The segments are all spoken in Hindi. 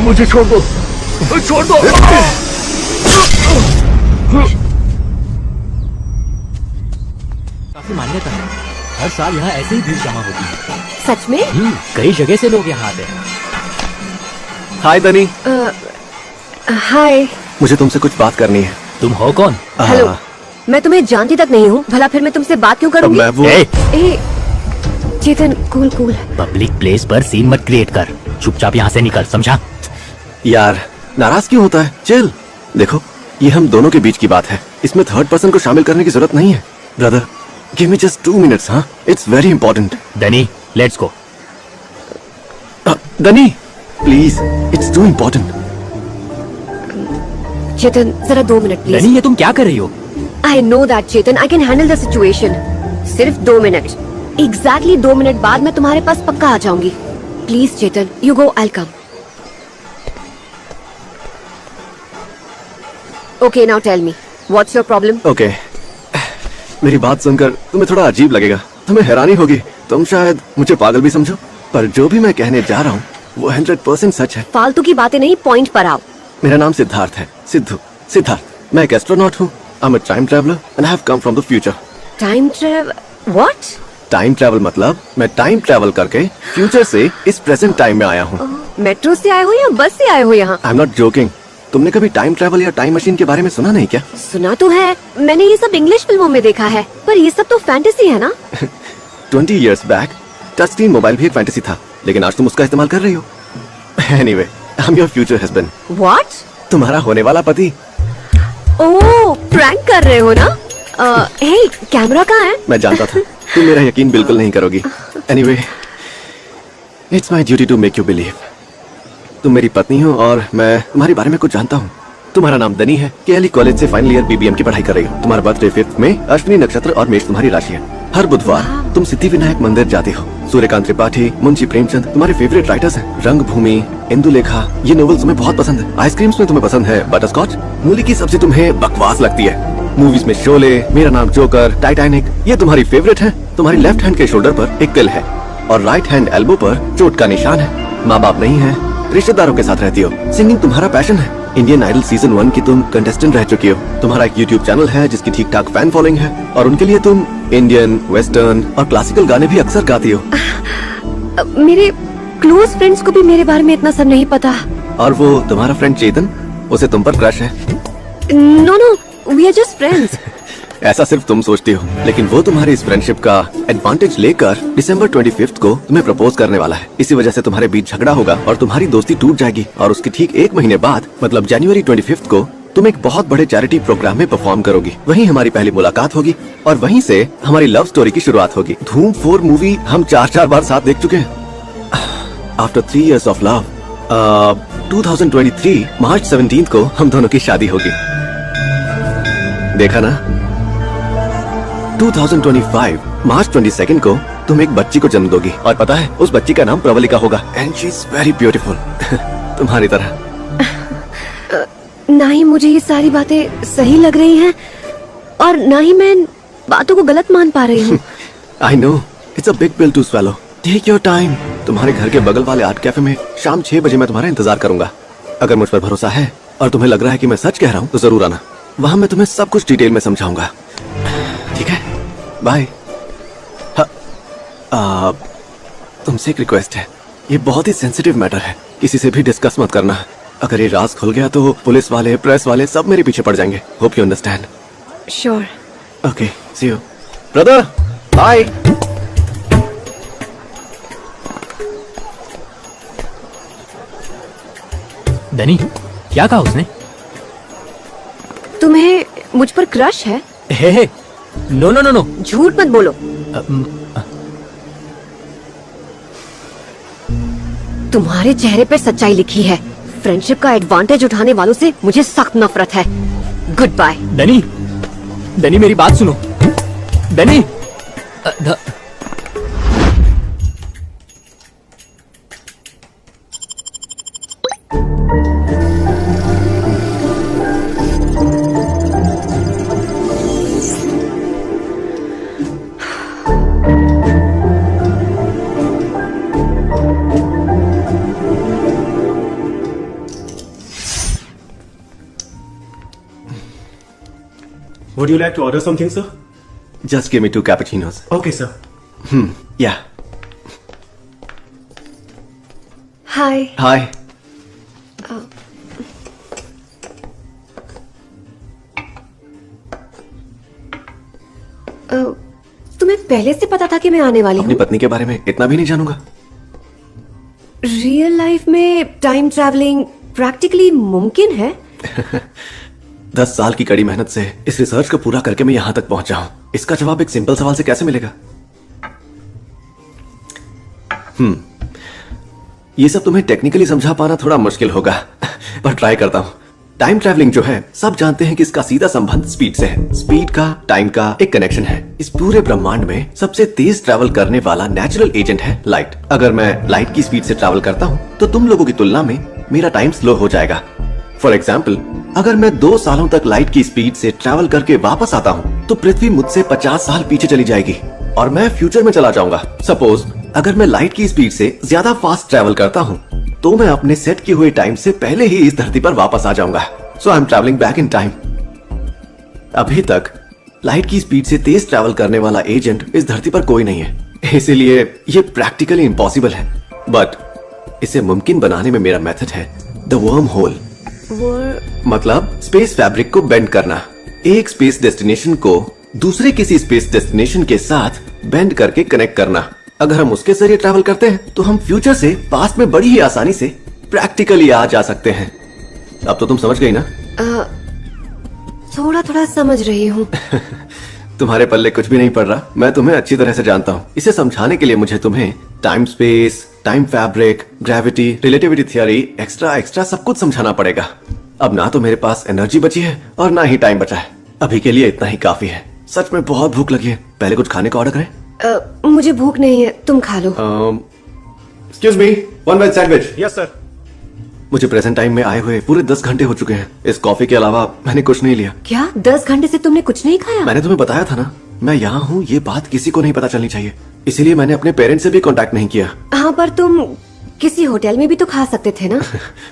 मुझे छोड़ दो, छोड़ दो। काफी मान्यता है, हर साल यहाँ ऐसे ही भीड़ जमा होती है। सच में? कई जगह से लोग यहाँ आते हैं। हाय दनी। हाय। मुझे तुमसे कुछ बात करनी है। तुम हो कौन? हेलो, मैं तुम्हें जानती तक नहीं हूँ, भला फिर मैं तुमसे बात क्यों करूँगी? मैं वो चेतन, कूल कूल। पब्लिक प्लेस पर सीन मत क्रिएट कर, चुपचाप यहाँ से निकल, समझा? यार नाराज क्यों होता है? चिल। देखो, ये हम दोनों के बीच की बात है, इसमें थर्ड पर्सन को शामिल करने की जरूरत नहीं है। Brother, give me just 2 minutes. हाँ, it's very important. Danny, let's go. Danny, please, it's too important. Chetan, जरा 2 मिनट प्लीज। डनी, ये तुम क्या कर रही हो? I know that Chetan, I can handle the situation. सिर्फ 2 मिनट, एग्जैक्टली 2 मिनट बाद मैं तुम्हारे पास पक्का आ जाऊंगी। Please Chetan, you go, I come. Okay, now tell me, what's your problem? Okay, मेरी बात सुनकर तुम्हें थोड़ा अजीब लगेगा, तुम्हें हैरानी होगी, तुम शायद मुझे पागल भी समझो, पर जो भी मैं कहने जा रहा हूँ वो 100% सच है। फालतू की बातें नहीं, पॉइंट पर आओ। मेरा नाम सिद्धार्थ है, सिद्धार्थ। मैं एक एस्ट्रोनॉट हूँ। I am a time traveller and I have come from the future. Time travel? What? Time travel मतलब मैं टाइम ट्रैवल करके फ्यूचर से इस प्रेजेंट टाइम में आया हूँ। मेट्रो से आए हो या बस से आए हो यहाँ? I am not joking. तुमने कभी टाइम ट्रैवल या टाइम मशीन के बारे में सुना नहीं क्या? सुना तो है, मैंने ये सब इंग्लिश फिल्मों में देखा है, पर ये सब तो फैंटेसी है ना? 20 years back touch screen mobile भी एक फैंटेसी था, लेकिन आज तुम उसका इस्तेमाल कर रही हो। Anyway, I am your future husband. What? तुम्हारा होने वाला पति। ओह, प्रैंक कर रहे हो ना? हे, कैमरा कहाँ है? मैं जानता था तुम मेरा यकीन बिल्कुल नहीं करोगी। Anyway, it's my duty to make you believe. तुम मेरी पत्नी हो और मैं तुम्हारे बारे में कुछ जानता हूँ। तुम्हारा नाम दनी है, केएलई कॉलेज से फाइनल ईयर BBM की पढ़ाई कर रही हो। तुम्हारा बर्थडे 5 मई, अश्विनी नक्षत्र और मेष तुम्हारी राशि है। हर बुधवार तुम सिद्धिविनायक मंदिर जाते हो। सूर्यकांत त्रिपाठी, मुंशी प्रेमचंद तुम्हारे फेवरेट राइटर्स हैं। रंगभूमि, इंदुलेखा, ये नॉवेल्स तुम्हें बहुत पसंद है। आइसक्रीम्स में तुम्हें पसंद है बटरस्कॉच। मूली की सब्जी तुम्हें बकवास लगती है। मूवीज में शोले, मेरा नाम जोकर, टाइटैनिक ये तुम्हारी फेवरेट है। तुम्हारी लेफ्ट हैंड के शोल्डर पर एक तिल है और राइट हैंड एल्बो पर चोट का निशान है। माँ बाप नहीं है, रिश्तेदारों के साथ रहती हो। सिंगिंग तुम्हारा पैशन है। इंडियन आइडल सीजन 1 की तुम कंटेस्टेंट रह चुकी हो। तुम्हारा एक यूट्यूब चैनल है जिसकी ठीक ठाक फैन फॉलोइंग है और उनके लिए तुम इंडियन, वेस्टर्न और क्लासिकल गाने भी अक्सर गाती हो। मेरे क्लोज फ्रेंड्स को भी मेरे बारे में इतना सब नहीं पता। और वो तुम्हारा फ्रेंड चेतन, उसे तुम पर क्रश है। No no, we are just friends. ऐसा सिर्फ तुम सोचती हो, लेकिन वो तुम्हारी इस फ्रेंडशिप का एडवांटेज लेकर दिसंबर 25 को तुम्हें प्रपोज करने वाला है। इसी वजह से तुम्हारे बीच झगड़ा होगा और तुम्हारी दोस्ती टूट जाएगी और उसके ठीक 1 महीने बाद मतलब जनवरी 25 को तुम एक बहुत बड़े चैरिटी प्रोग्राम में परफॉर्म करोगी। वहीं हमारी पहली मुलाकात होगी और वहीं से हमारी लव स्टोरी की शुरुआत होगी। धूम 4 मूवी हम 4 बार साथ देख चुके हैं। आफ्टर 3 years ऑफ लव, 2023 मार्च 17 को हम दोनों की शादी होगी। देखा ना? 2025 मार्च 22 को तुम एक बच्ची को जन्म दोगी और पता है उस बच्ची का नाम प्रवलिका होगा। And she is very beautiful. तुम्हारी तरह। ना ही मुझे ये सारी बातें सही लग रही हैं और ना ही मैं इन बातों को गलत मान पा रही हूँ। I know, it's a big pill to swallow. Take your time. तुम्हारे घर के बगल वाले आर्ट कैफे में शाम 6 बजे मैं तुम्हारा इंतजार करूंगा। अगर मुझ पर भरोसा है और तुम्हें लग रहा है कि मैं सच कह रहा हूँ तो जरूर आना। वहाँ मैं तुम्हें सब कुछ डिटेल में समझाऊंगा। ठीक है, बाय। तुमसे एक रिक्वेस्ट है, ये बहुत ही सेंसिटिव मैटर है, किसी से भी डिस्कस मत करना। अगर ये राज खुल गया तो पुलिस वाले, प्रेस वाले सब मेरे पीछे पड़ जाएंगे। Hope you understand. Sure. Okay, see you brother, bye. Danny, क्या कहा उसने? तुम्हें मुझ पर क्रश है? Hey, no no no no, झूठ मत बोलो। तुम्हारे चेहरे पर सच्चाई लिखी है। फ्रेंडशिप का एडवांटेज उठाने वालों से मुझे सख्त नफरत है। Good bye. डनी, डनी मेरी बात सुनो। डनी, Would you like to order something, sir? Just give me 2 cappuccinos. Okay, sir. Yeah. Hi. Hi. तुम्हें पहले से पता था कि मैं आने वाली अपनी हूँ? पत्नी के बारे में इतना भी नहीं जानूंगा। रियल लाइफ में टाइम ट्रैवलिंग प्रैक्टिकली मुमकिन है? 10 साल की कड़ी मेहनत से इस रिसर्च को पूरा करके मैं यहां तक पहुंचा हूं। इसका जवाब एक सिंपल सवाल से कैसे मिलेगा? ये सब तुम्हें टेक्निकली समझा पाना थोड़ा मुश्किल होगा, पर ट्राई करता हूं। टाइम ट्रैवलिंग जो है, सब जानते हैं कि इसका सीधा संबंध स्पीड से है। स्पीड का टाइम का एक कनेक्शन है। इस पूरे ब्रह्मांड में सबसे तेज ट्रैवल करने वाला नेचुरल एजेंट है लाइट। अगर मैं लाइट की स्पीड से ट्रैवल करता हूं, तो तुम लोगों की तुलना में मेरा टाइम स्लो हो जाएगा। फॉर एग्जाम्पल, अगर मैं 2 सालों तक लाइट की स्पीड से ट्रैवल करके वापस आता हूँ, तो पृथ्वी मुझसे 50 साल पीछे चली जाएगी और मैं फ्यूचर में चला जाऊंगा। सपोज अगर मैं लाइट की स्पीड से ज्यादा फास्ट ट्रैवल करता हूँ, तो मैं अपने सेट किए हुए टाइम से पहले ही इस धरती पर वापस आ जाऊंगा। So I am travelling back in time. अभी तक लाइट की स्पीड से तेज ट्रैवल करने वाला एजेंट इस धरती पर कोई नहीं है, इसीलिए ये प्रैक्टिकली इम्पॉसिबल है। बट इसे मुमकिन बनाने में मेरा मेथड है द वर्म होल। मतलब स्पेस फैब्रिक को बेंड करना। एक स्पेस डेस्टिनेशन को दूसरे किसी स्पेस डेस्टिनेशन के साथ बेंड करके कनेक्ट करना। अगर हम उसके जरिए ट्रैवल करते हैं, तो हम फ्यूचर से पास्ट में बड़ी ही आसानी से प्रैक्टिकली आ जा सकते हैं। अब तो तुम समझ गई ना? थोड़ा थोड़ा समझ रही हूँ। तुम्हारे पल्ले कुछ भी नहीं पड़ रहा। मैं तुम्हें अच्छी तरह से जानता हूँ। इसे समझाने के लिए मुझे तुम्हें time space, time fabric, gravity, relativity theory, extra सब कुछ समझाना पड़ेगा। अब ना तो मेरे पास एनर्जी बची है और ना ही टाइम बचा है। अभी के लिए इतना ही काफी है। सच में बहुत भूख लगी है। पहले कुछ खाने का ऑर्डर करें? मुझे भूख नहीं है, तुम खा लो। Excuse me, 1 veg sandwich. Yes, sir. मुझे प्रेजेंट टाइम में आए हुए पूरे 10 घंटे हो चुके हैं। इस कॉफी के अलावा मैंने कुछ नहीं लिया। क्या 10 घंटे से तुमने कुछ नहीं खाया? मैंने तुम्हें बताया था ना, मैं यहाँ हूँ, ये बात किसी को नहीं पता चलनी चाहिए। इसीलिए मैंने अपने पेरेंट्स से भी कांटेक्ट नहीं किया। हाँ, पर तुम किसी होटल में भी तो खा सकते थे ना?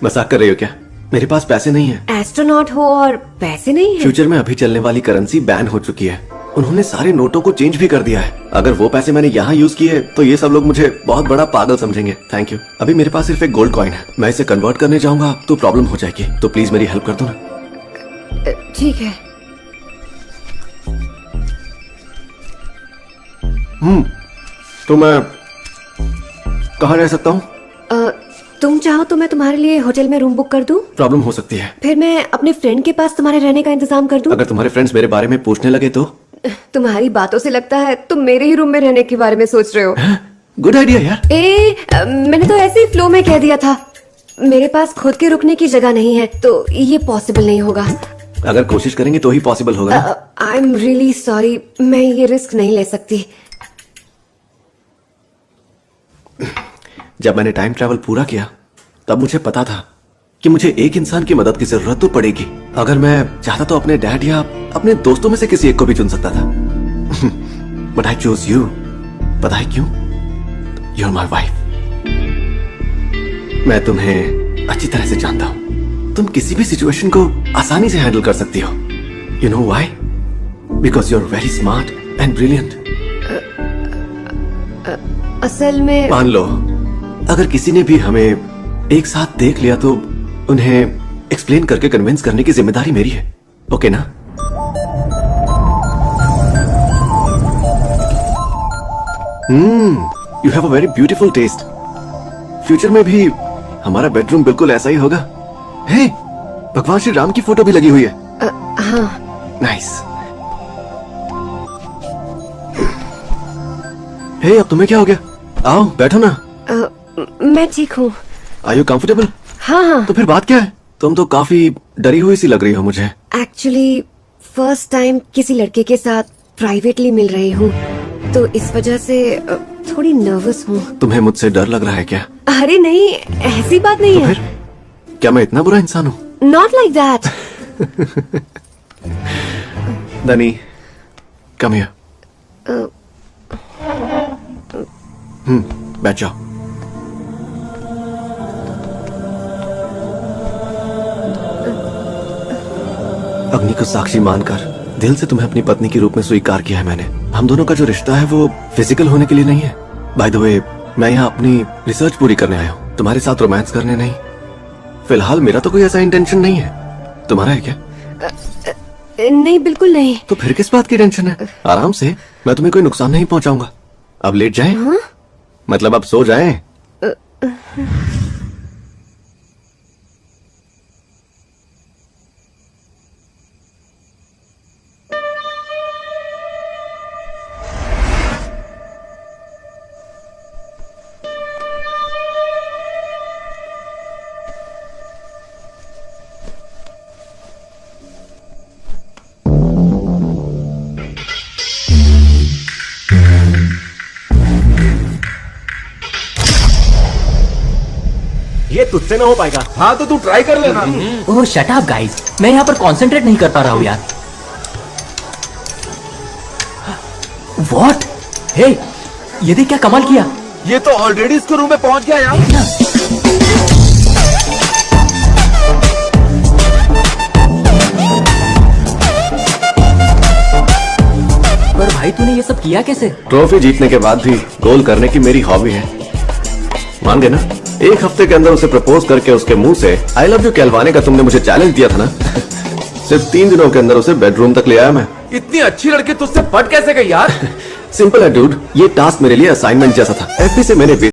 मजाक कर रही हो क्या? मेरे पास पैसे नहीं है। एस्ट्रोनॉट हो और पैसे नहीं है? फ्यूचर में अभी चलने वाली करेंसी बैन हो चुकी है। उन्होंने सारे नोटों को चेंज भी कर दिया है। अगर वो पैसे मैंने यहाँ यूज किए तो ये सब लोग मुझे बहुत बड़ा पागल समझेंगे। Thank you. अभी मेरे पास सिर्फ एक गोल्ड कॉइन है। मैं इसे कन्वर्ट करने जाऊंगा तो प्रॉब्लम हो जाएगी। तो प्लीज मेरी हेल्प कर दो ना। ठीक है। तो मैं कहाँ रह सकता हूँ? तुम चाहो तो मैं तुम्हारे लिए होटल में रूम बुक कर दूं? प्रॉब्लम हो सकती है। फिर मैं अपने फ्रेंड के पास तुम्हारे रहने का इंतजाम कर दूं? अगर तुम्हारे फ्रेंड्स मेरे बारे में पूछने लगे तो? तुम्हारी बातों से लगता है तुम मेरे ही रूम में रहने के बारे में सोच रहे हो। गुड आइडिया यार। मैंने तो ऐसे ही फ्लो में कह दिया था। मेरे पास खुद के रुकने की जगह नहीं है, तो ये पॉसिबल नहीं होगा। अगर कोशिश करेंगे तो ही पॉसिबल होगा। आई एम रियली सॉरी, मैं ये रिस्क नहीं ले सकती। जब मैंने टाइम ट्रैवल पूरा किया, तब मुझे पता था कि मुझे एक इंसान की मदद की जरूरत तो पड़ेगी। अगर मैं चाहता तो अपने डैड या अपने दोस्तों में से किसी एक को भी चुन सकता था। But I choose you. पता है क्यों? You are my wife. मैं तुम्हें अच्छी तरह से जानता हूं। तुम किसी भी सिचुएशन को आसानी से हैंडल कर सकती हो। You know why? Because you are very smart and brilliant. असल में मान लो अगर किसी ने भी हमें एक साथ देख लिया तो उन्हें एक्सप्लेन करके कन्विंस करने की जिम्मेदारी मेरी है। ओके ना? You have a very beautiful taste. Future में भी हमारा बेडरूम बिल्कुल ऐसा ही होगा। हे, भगवान श्री राम की फोटो भी लगी हुई है। हाँ। नाइस। हे, अब तुम्हें क्या हो गया? आओ बैठो ना। मैं ठीक हूँ। Are you comfortable? हाँ हाँ। तो फिर बात क्या है? तुम तो काफी डरी हुई सी लग रही हो मुझे। एक्चुअली फर्स्ट टाइम किसी लड़के के साथ प्राइवेटली मिल रही हूँ, तो इस वजह से थोड़ी नर्वस हूँ। तुम्हें मुझसे डर लग रहा है क्या? अरे नहीं, ऐसी बात नहीं तो है। फिर क्या मैं इतना बुरा इंसान हूँ? Not like that. दनी, कम हियर। बैठ जाओ। अग्नि को साक्षी मानकर दिल से तुम्हें अपनी पत्नी के रूप में स्वीकार किया है मैंने। हम दोनों का जो रिश्ता है वो फिजिकल होने के लिए नहीं है। बाय द वे, मैं यहाँ अपनी रिसर्च पूरी करने आया हूँ, तुम्हारे साथ रोमांस करने नहीं। फिलहाल मेरा तो कोई ऐसा इंटेंशन नहीं है। तुम्हारा है क्या? नहीं, बिल्कुल नहीं। तो फिर किस बात की टेंशन है? आराम से, मैं तुम्हें कोई नुकसान नहीं पहुंचाऊंगा। अब लेट जाएं? मतलब अब सो जाएं? ये तुझसे ना हो पाएगा। हाँ तो तू ट्राई कर लेना। ओह शट अप गाइस, मैं यहाँ पर कंसंट्रेट नहीं कर पा रहा हूँ यार। व्हाट? हे, ये देख क्या कमाल किया। ये तो ऑलरेडी इसके रूम में पहुंच गया यार। पर भाई तूने ये सब किया कैसे? ट्रॉफी जीतने के बाद भी गोल करने की मेरी हॉबी है, मान गए ना? एक हफ्ते के अंदर उसे प्रपोज करके उसके मुंह से आई लव यू कहलवाने का तुमने मुझे चैलेंज दिया था ना। सिर्फ 3 दिनों के अंदर उसे बेडरूम तक ले आया मैं। इतनी अच्छी लड़की तुझसे पट कैसे गई यार? सिंपल है डूड, ये टास्क मेरे लिए असाइनमेंट जैसा था। एफबी से मैंने